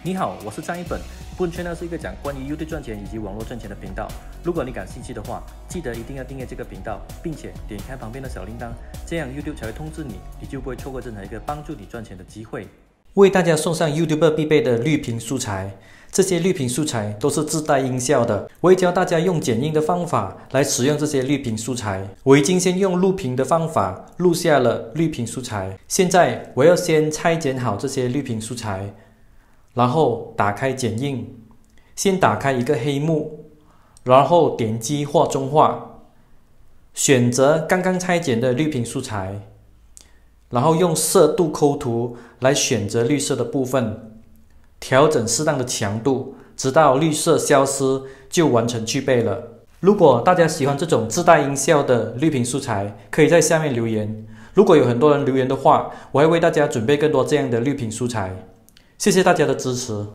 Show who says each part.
Speaker 1: 你好，我是张一本。本圈呢是一个讲关于 YouTube 赚钱以及网络赚钱的频道。如果你感兴趣的话，记得一定要订阅这个频道，并且点开旁边的小铃铛，这样 YouTube 才会通知你，你就不会错过任何一个帮助你赚钱的机会。为大家送上 YouTuber 必备的绿屏素材，这些绿屏素材都是自带音效的。我会教大家用剪映的方法来使用这些绿屏素材。我已经先用录屏的方法录下了绿屏素材，现在我要先拆剪好这些绿屏素材。然后打开剪映，先打开一个黑幕，然后点击画中画，选择刚刚拆剪的绿屏素材，然后用色度抠图来选择绿色的部分，调整适当的强度，直到绿色消失就完成具备了。如果大家喜欢这种自带音效的绿屏素材，可以在下面留言。如果有很多人留言的话，我会为大家准备更多这样的绿屏素材。谢谢大家的支持。